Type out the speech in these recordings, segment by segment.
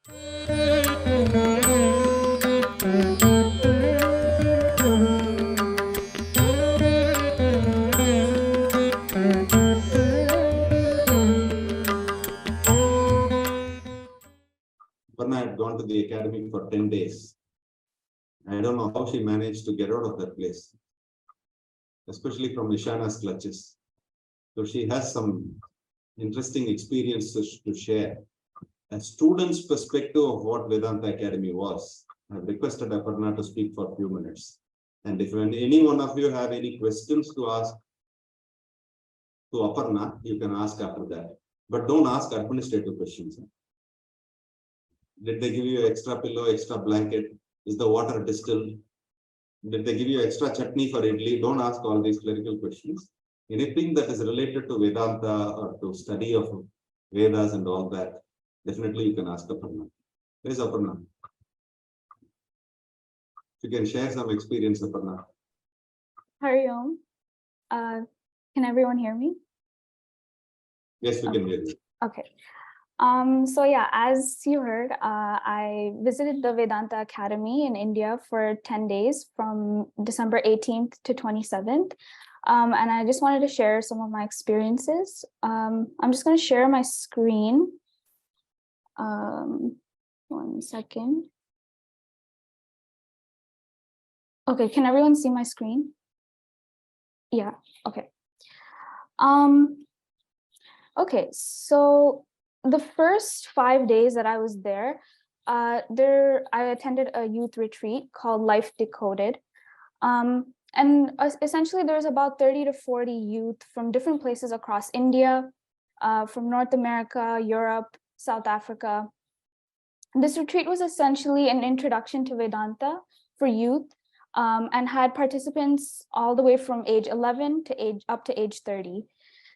Aparna had gone to the academy for 10 days. I don't know how she managed to get out of that place, especially from Ishana's clutches. So she has some interesting experiences to share. A student's perspective of what Vedanta Academy was. I've requested Aparna to speak for a few minutes. And if any one of you have any questions to ask to Aparna, you can ask after that. But don't ask administrative questions. Did they give you extra pillow, extra blanket? Is the water distilled? Did they give you extra chutney for idli? Don't ask all these clerical questions. Anything that is related to Vedanta or to study of Vedas and all that, definitely you can ask Aparna. Where's Aparna? You can share some experience, Aparna. Hari Om. Can everyone hear me? Yes, we can hear you. Okay. So yeah, as you heard, I visited the Vedanta Academy in India for 10 days from December 18th to 27th. And I just wanted to share some of my experiences. I'm just going to share my screen. 1 second. Okay, can everyone see my screen? Yeah, okay. Okay, so the first 5 days that I was there, I attended a youth retreat called Life Decoded. And essentially there's about 30 to 40 youth from different places across India, from North America, Europe, South Africa. This retreat was essentially an introduction to Vedanta for youth, and had participants all the way from age 11 to up to age 30.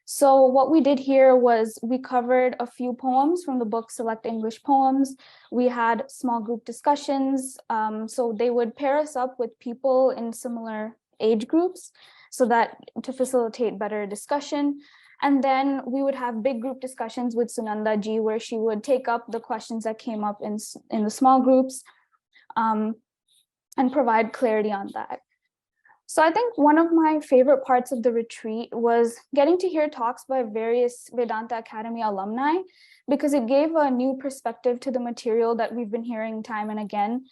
So what we did here was we covered a few poems from the book Select English Poems. We had small group discussions. So they would pair us up with people in similar age groups so that to facilitate better discussion. And then we would have big group discussions with Sunanda ji, where she would take up the questions that came up in the small groups, and provide clarity on that. So I think one of my favorite parts of the retreat was getting to hear talks by various Vedanta Academy alumni, because it gave a new perspective to the material that we've been hearing time and again.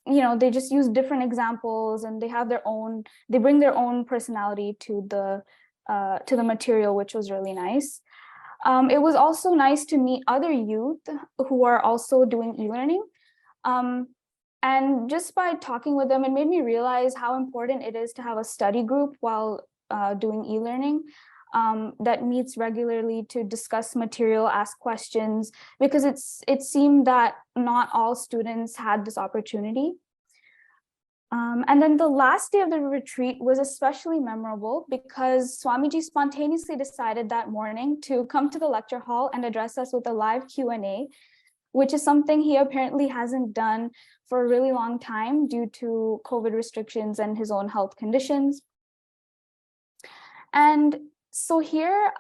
They just use different examples, and they bring their own personality to the material, which was really nice. It was also nice to meet other youth who are also doing e-learning. And just by talking with them, it made me realize how important it is to have a study group while doing e-learning that meets regularly to discuss material, ask questions, because it seemed that not all students had this opportunity. And then the last day of the retreat was especially memorable because Swamiji spontaneously decided that morning to come to the lecture hall and address us with a live Q&A, which is something he apparently hasn't done for a really long time due to COVID restrictions and his own health conditions. And so here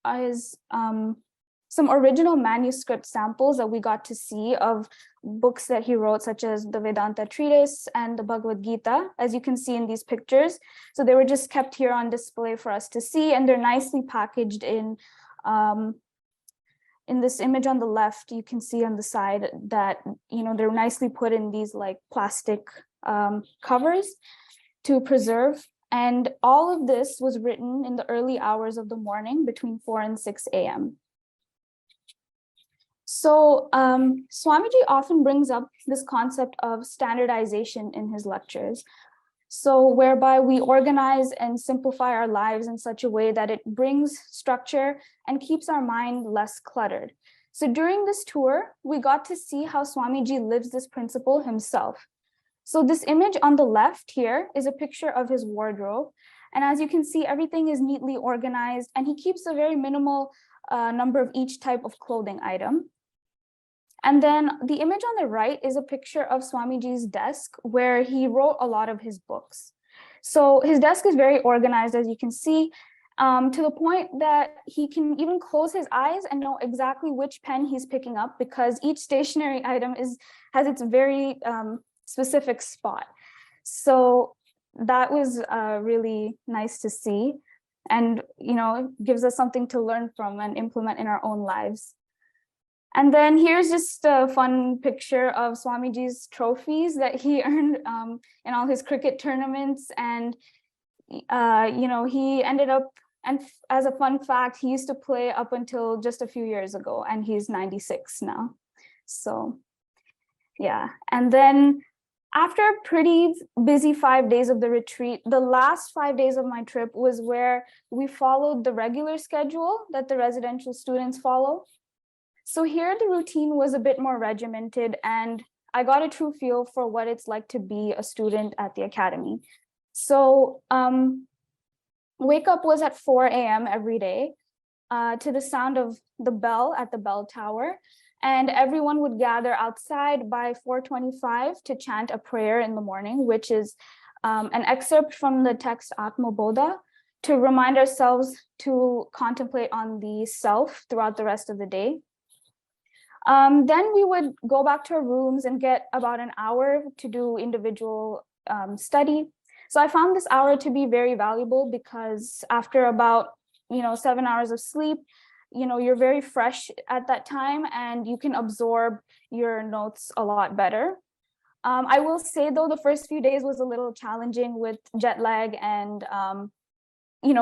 is some original manuscript samples that we got to see of books that he wrote, such as the Vedanta Treatise and the Bhagavad Gita, as you can see in these pictures. So they were just kept here on display for us to see, and they're nicely packaged in this image on the left. You can see on the side that, they're nicely put in these like plastic covers to preserve. And all of this was written in the early hours of the morning between 4 and 6 a.m. So Swamiji often brings up this concept of standardization in his lectures. So whereby we organize and simplify our lives in such a way that it brings structure and keeps our mind less cluttered. So during this tour, we got to see how Swamiji lives this principle himself. So this image on the left here is a picture of his wardrobe. And as you can see, everything is neatly organized, and he keeps a very minimal number of each type of clothing item. And then the image on the right is a picture of Swamiji's desk where he wrote a lot of his books. So his desk is very organized, as you can see, to the point that he can even close his eyes and know exactly which pen he's picking up, because each stationary item has its very specific spot. So that was really nice to see, and gives us something to learn from and implement in our own lives. And then here's just a fun picture of Swamiji's trophies that he earned in all his cricket tournaments. And he ended up, and as a fun fact, he used to play up until just a few years ago, and he's 96 now. So yeah. And then after a pretty busy 5 days of the retreat, the last 5 days of my trip was where we followed the regular schedule that the residential students follow. So here the routine was a bit more regimented, and I got a true feel for what it's like to be a student at the academy. So wake up was at 4 a.m. every day to the sound of the bell at the bell tower. And everyone would gather outside by 4:25 to chant a prayer in the morning, which is an excerpt from the text Atma Bodha, to remind ourselves to contemplate on the self throughout the rest of the day. Then we would go back to our rooms and get about an hour to do individual study. So I found this hour to be very valuable, because after about 7 hours of sleep, you're very fresh at that time, and you can absorb your notes a lot better. I will say, though, the first few days was a little challenging with jet lag and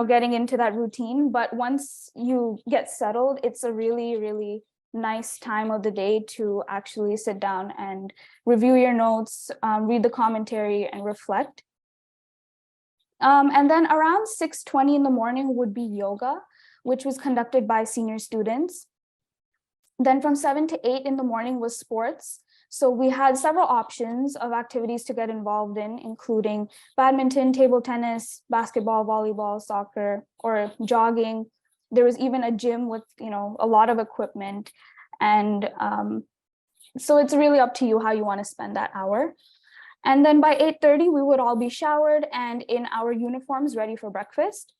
getting into that routine. But once you get settled, it's a really, really nice time of the day to actually sit down and review your notes, read the commentary, and reflect. And then around 6:20 in the morning would be yoga, which was conducted by senior students. Then from 7 to 8 in the morning was sports. So we had several options of activities to get involved in, including badminton, table tennis, basketball, volleyball, soccer, or jogging. There was even a gym with a lot of equipment. And so it's really up to you how you want to spend that hour. And then by 8:30, we would all be showered and in our uniforms ready for breakfast.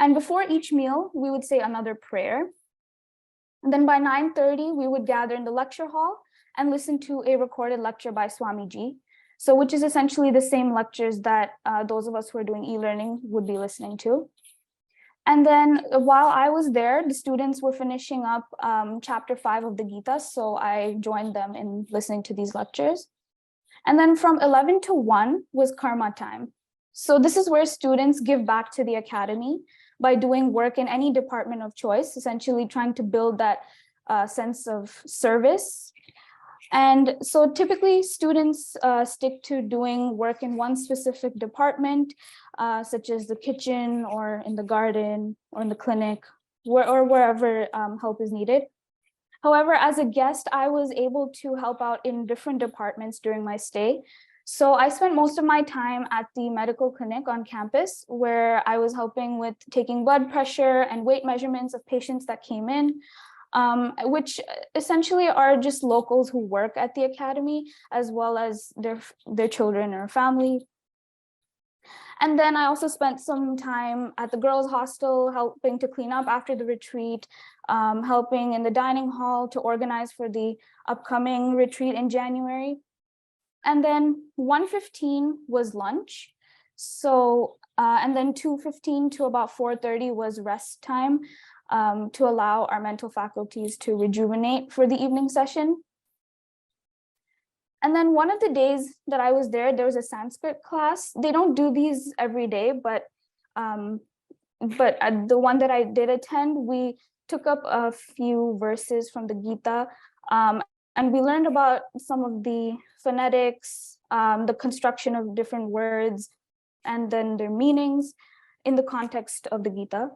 And before each meal, we would say another prayer. And then by 9:30, we would gather in the lecture hall and listen to a recorded lecture by Swamiji. So which is essentially the same lectures that those of us who are doing e-learning would be listening to. And then while I was there, the students were finishing up chapter 5 of the Gita. So I joined them in listening to these lectures. And then from 11 to 1 was karma time. So this is where students give back to the academy by doing work in any department of choice, essentially trying to build that sense of service. And so typically students stick to doing work in one specific department, such as the kitchen or in the garden or in the clinic, or wherever help is needed. However, as a guest, I was able to help out in different departments during my stay. So I spent most of my time at the medical clinic on campus, where I was helping with taking blood pressure and weight measurements of patients that came in, which essentially are just locals who work at the academy, as well as their children or family. And then I also spent some time at the girls' hostel, helping to clean up after the retreat, helping in the dining hall to organize for the upcoming retreat in January. And then 1:15 was lunch. So, and then 2:15 to about 4:30 was rest time, to allow our mental faculties to rejuvenate for the evening session. And then one of the days that I was there was a Sanskrit class. They don't do these every day, but the one that I did attend, we took up a few verses from the Gita, and we learned about some of the phonetics, the construction of different words, and then their meanings in the context of the Gita.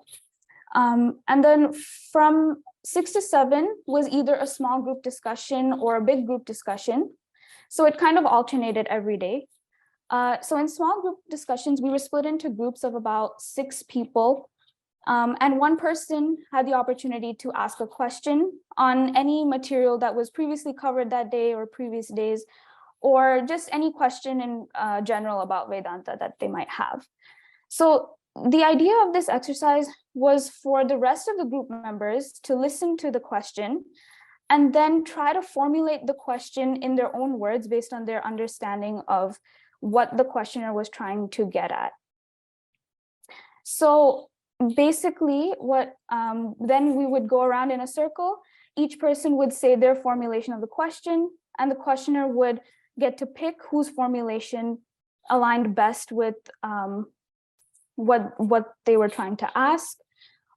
And then from 6 to 7 was either a small group discussion or a big group discussion. So it kind of alternated every day. So in small group discussions, we were split into groups of about 6 people. And one person had the opportunity to ask a question on any material that was previously covered that day or previous days, or just any question in general about Vedanta that they might have. So the idea of this exercise was for the rest of the group members to listen to the question and then try to formulate the question in their own words based on their understanding of what the questioner was trying to get at. So basically then we would go around in a circle. Each person would say their formulation of the question, and the questioner would get to pick whose formulation aligned best with what they were trying to ask.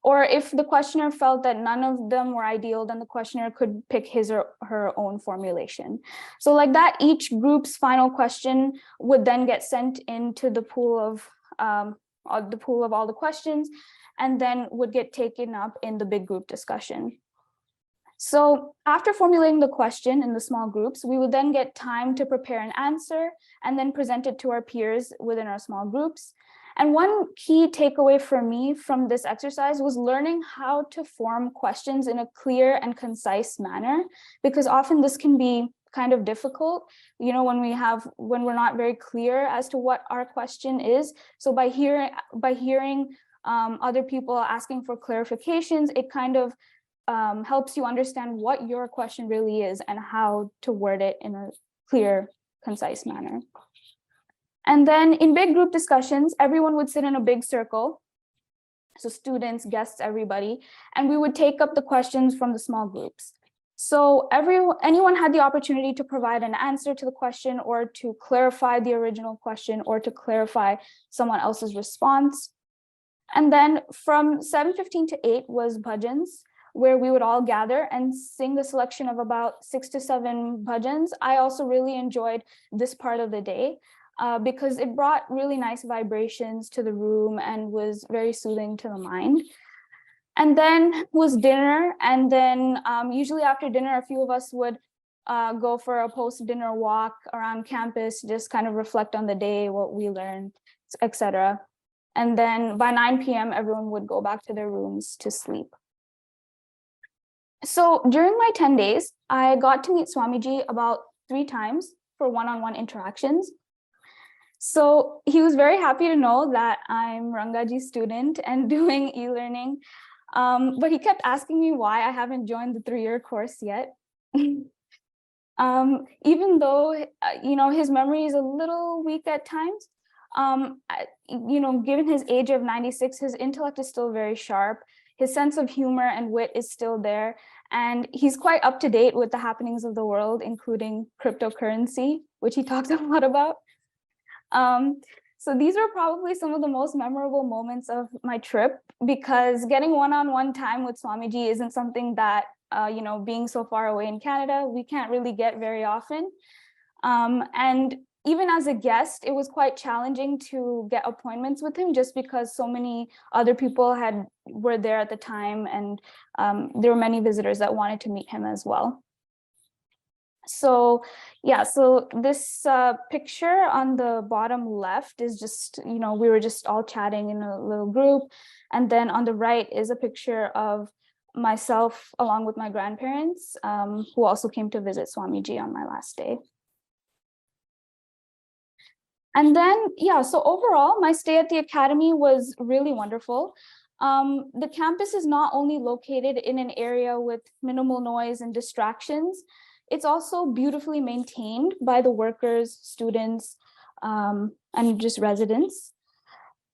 Or if the questioner felt that none of them were ideal, then the questioner could pick his or her own formulation. So like that, each group's final question would then get sent into the pool of all the questions, and then would get taken up in the big group discussion. So after formulating the question in the small groups, we would then get time to prepare an answer and then present it to our peers within our small groups. And one key takeaway for me from this exercise was learning how to form questions in a clear and concise manner, because often this can be kind of difficult, you know, when we're not very clear as to what our question is. So by hearing other people asking for clarifications, it kind of helps you understand what your question really is and how to word it in a clear, concise manner. And then in big group discussions, everyone would sit in a big circle. So students, guests, everybody, and we would take up the questions from the small groups. So anyone had the opportunity to provide an answer to the question, or to clarify the original question, or to clarify someone else's response. And then from 7:15 to 8 was bhajans, where we would all gather and sing a selection of about 6 to 7 bhajans. I also really enjoyed this part of the day because it brought really nice vibrations to the room and was very soothing to the mind. And then was dinner. And then usually after dinner, a few of us would go for a post-dinner walk around campus, just kind of reflect on the day, what we learned, etc. And then by 9 p.m., everyone would go back to their rooms to sleep. So during my 10 days, I got to meet Swamiji about 3 times for one-on-one interactions. So he was very happy to know that I'm Rangaji's student and doing e-learning. But he kept asking me why I haven't joined the 3-year course yet. Even though, you know, his memory is a little weak at times, you know, given his age of 96, his intellect is still very sharp. His sense of humor and wit is still there. And he's quite up to date with the happenings of the world, including cryptocurrency, which he talks a lot about. So these were probably some of the most memorable moments of my trip, because getting one-on-one time with Swamiji isn't something that, you know, being so far away in Canada, we can't really get very often. And even as a guest, it was quite challenging to get appointments with him, just because so many other people were there at the time, and there were many visitors that wanted to meet him as well. So yeah, so this picture on the bottom left is just, you know, we were just all chatting in a little group. And then on the right is a picture of myself along with my grandparents, who also came to visit Swamiji on my last day. And then, yeah, so overall, my stay at the academy was really wonderful. The campus is not only located in an area with minimal noise and distractions, it's also beautifully maintained by the workers, students, and just residents.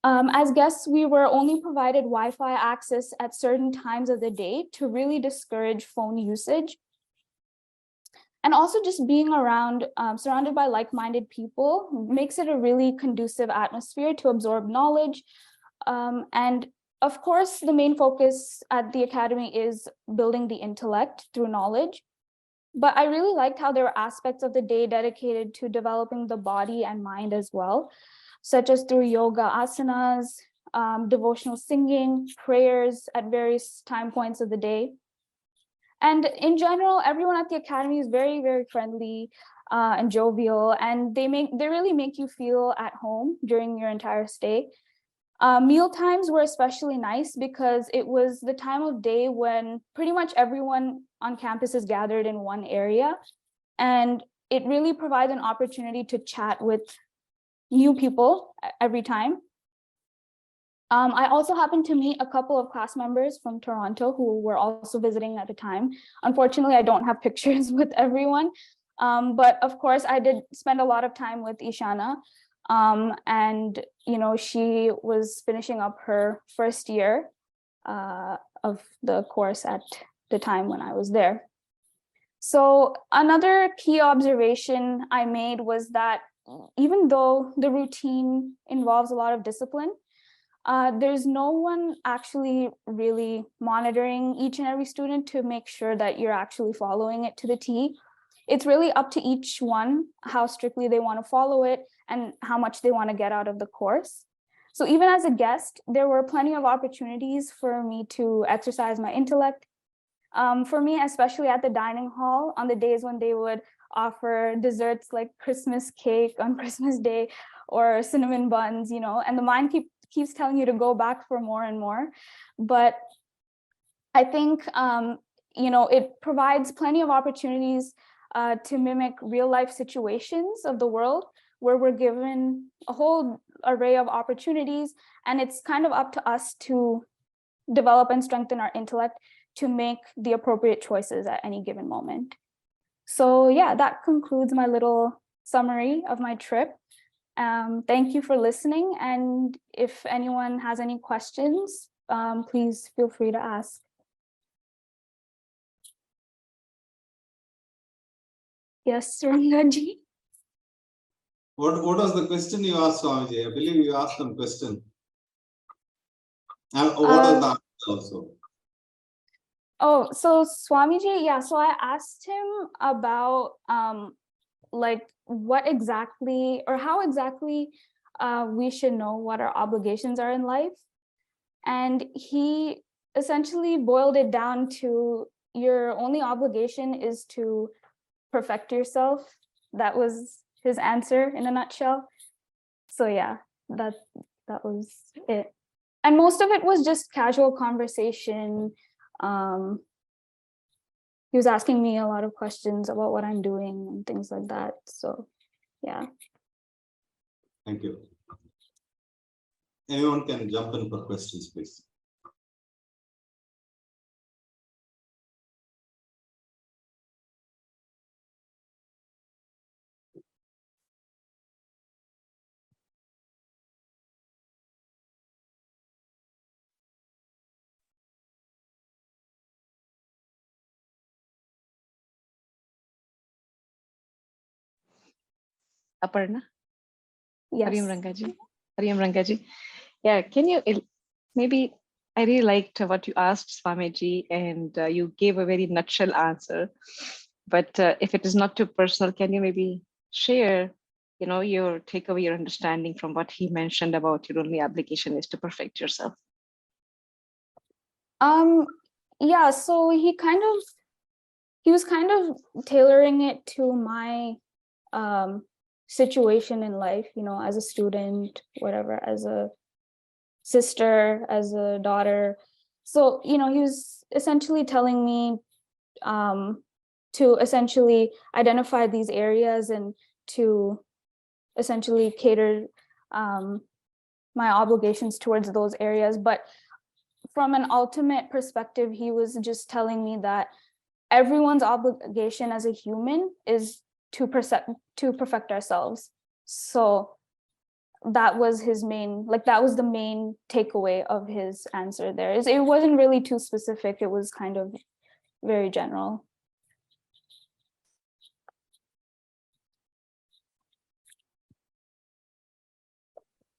As guests, we were only provided Wi-Fi access at certain times of the day to really discourage phone usage. And also just being around, surrounded by like-minded people makes it a really conducive atmosphere to absorb knowledge. And of course, the main focus at the academy is building the intellect through knowledge. But I really liked how there were aspects of the day dedicated to developing the body and mind as well, such as through yoga asanas, devotional singing, prayers at various time points of the day. And in general, everyone at the academy is very, very friendly and jovial, and they really make you feel at home during your entire stay. Meal times were especially nice because it was the time of day when pretty much everyone on campus is gathered in one area, and it really provides an opportunity to chat with new people every time. I also happened to meet a couple of class members from Toronto who were also visiting at the time. Unfortunately, I don't have pictures with everyone, but of course, I did spend a lot of time with Ishana. And she was finishing up her first year of the course at the time when I was there. So another key observation I made was that even though the routine involves a lot of discipline, there's no one actually really monitoring each and every student to make sure that you're actually following it to the T. It's really up to each one how strictly they want to follow it and how much they want to get out of the course. So even as a guest, there were plenty of opportunities for me to exercise my intellect. For me, especially at the dining hall, on the days when they would offer desserts like Christmas cake on Christmas Day or cinnamon buns, and the mind keeps telling you to go back for more and more. But I think, it provides plenty of opportunities to mimic real life situations of the world where we're given a whole array of opportunities, and it's kind of up to us to develop and strengthen our intellect to make the appropriate choices at any given moment. So yeah, that concludes my little summary of my trip. Thank you for listening, and if anyone has any questions, please feel free to ask. Yes, Rangaji. What was the question you asked, Swamiji? I believe you asked some question. And what was the answer also? Oh, so Swamiji, yeah, so I asked him about like what exactly or how exactly we should know what our obligations are in life. And he essentially boiled it down to your only obligation is to perfect yourself. That was his answer in a nutshell. So yeah, that was it. And most of it was just casual conversation. He was asking me a lot of questions about what I'm doing and things like that. So yeah. Thank you. Anyone can jump in for questions, please. Aparna? Yes. Hariam Rangaji. Hariam Rangaji. Yeah, can you maybe I really liked what you asked Swamiji, and you gave a very nutshell answer. But if it is not too personal, can you maybe share, your takeaway, your understanding from what he mentioned about your only obligation is to perfect yourself? Yeah, so he was kind of tailoring it to my situation in life, as a student, whatever, as a sister, as a daughter. So, he was essentially telling me to essentially identify these areas and to essentially cater my obligations towards those areas. But from an ultimate perspective, he was just telling me that everyone's obligation as a human is to perfect ourselves. So that was his main, that was the main takeaway of his answer there. It wasn't really too specific. It was kind of very general.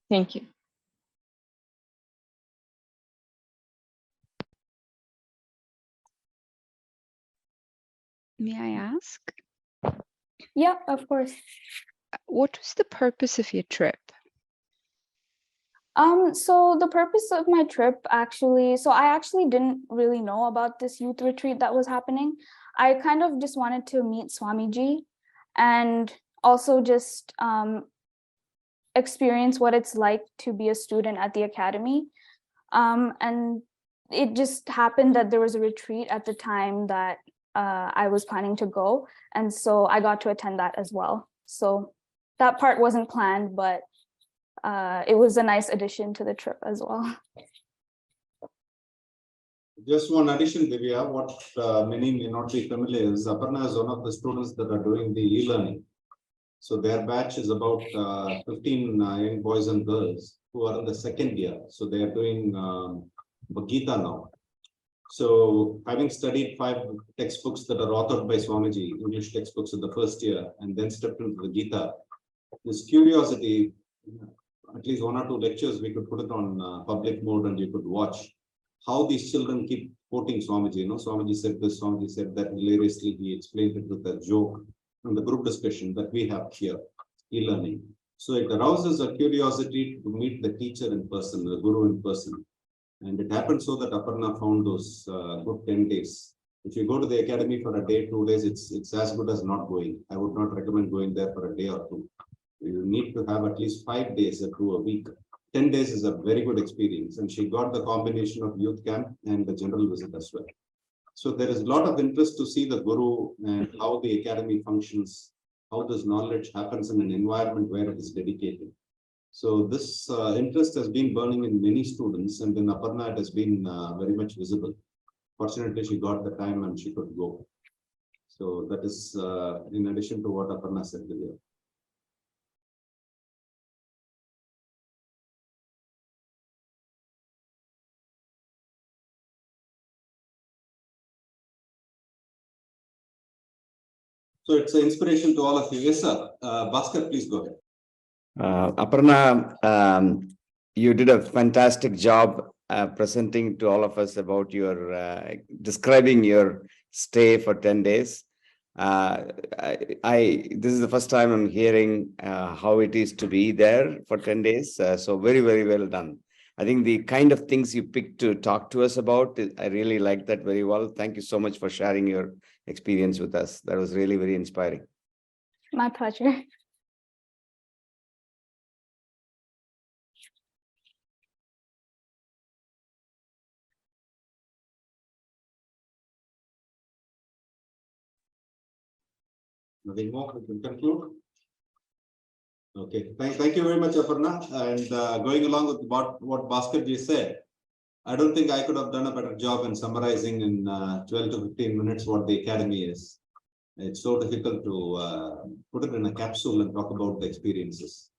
Thank you. May I ask? Yeah, of course. What was the purpose of your trip? So the purpose of my trip so I actually didn't really know about this youth retreat that was happening. I kind of just wanted to meet Swamiji and also just experience what it's like to be a student at the academy. And it just happened that there was a retreat at the time that I was planning to go. And so I got to attend that as well. So that part wasn't planned, but it was a nice addition to the trip as well. Just one addition, Divya, what many may not be familiar is Aparna is one of the students that are doing the e-learning. So their batch is about 15 young boys and girls who are in the second year. So they are doing Gita now. So having studied 5 textbooks that are authored by Swamiji, English textbooks in the first year, and then stepped into the Gita, this curiosity, at least 1 or 2 lectures, we could put it on public mode and you could watch how these children keep quoting Swamiji. You know, Swamiji said this, Swamiji said that. Hilariously, he explained it with a joke in the group discussion that we have here, e-learning. So it arouses a curiosity to meet the teacher in person, the guru in person. And it happened so that Aparna found those good 10 days. If you go to the academy for a day, 2 days, it's as good as not going. I would not recommend going there for a day or 2. You need to have at least 5 days to a week. 10 days is a very good experience. And she got the combination of youth camp and the general visit as well. So there is a lot of interest to see the guru and how the academy functions, how this knowledge happens in an environment where it is dedicated. So this interest has been burning in many students, and in Aparna it has been very much visible. Fortunately, she got the time and she could go. So that is in addition to what Aparna said earlier. So it's an inspiration to all of you. Yes, sir. Bhaskar, please go ahead. Aparna, you did a fantastic job presenting to all of us about your describing your stay for 10 days. This is the first time I'm hearing how it is to be there for 10 days. So very, very well done. I think the kind of things you picked to talk to us about, I really like that very well. Thank you so much for sharing your experience with us. That was really very inspiring. My pleasure. Nothing more, we can conclude. Okay, thank you very much, Aparna. And going along with what Bhaskar ji said, I don't think I could have done a better job in summarizing in 12 to 15 minutes what the academy is. It's so difficult to put it in a capsule and talk about the experiences.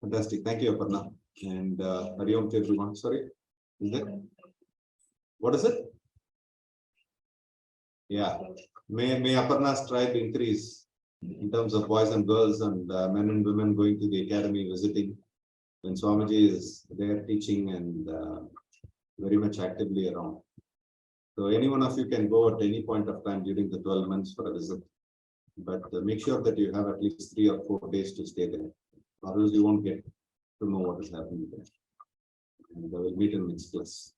Fantastic. Thank you, Aparna. And Hari Om to everyone. Sorry, is that? What is it? Yeah. May Aparna's tribe increase in terms of boys and girls and men and women going to the academy, visiting. When Swamiji is there teaching and very much actively around. So any one of you can go at any point of time during the 12 months for a visit. But make sure that you have at least 3 or 4 days to stay there. Otherwise, you won't get to know what is happening there. And we'll meet in next class.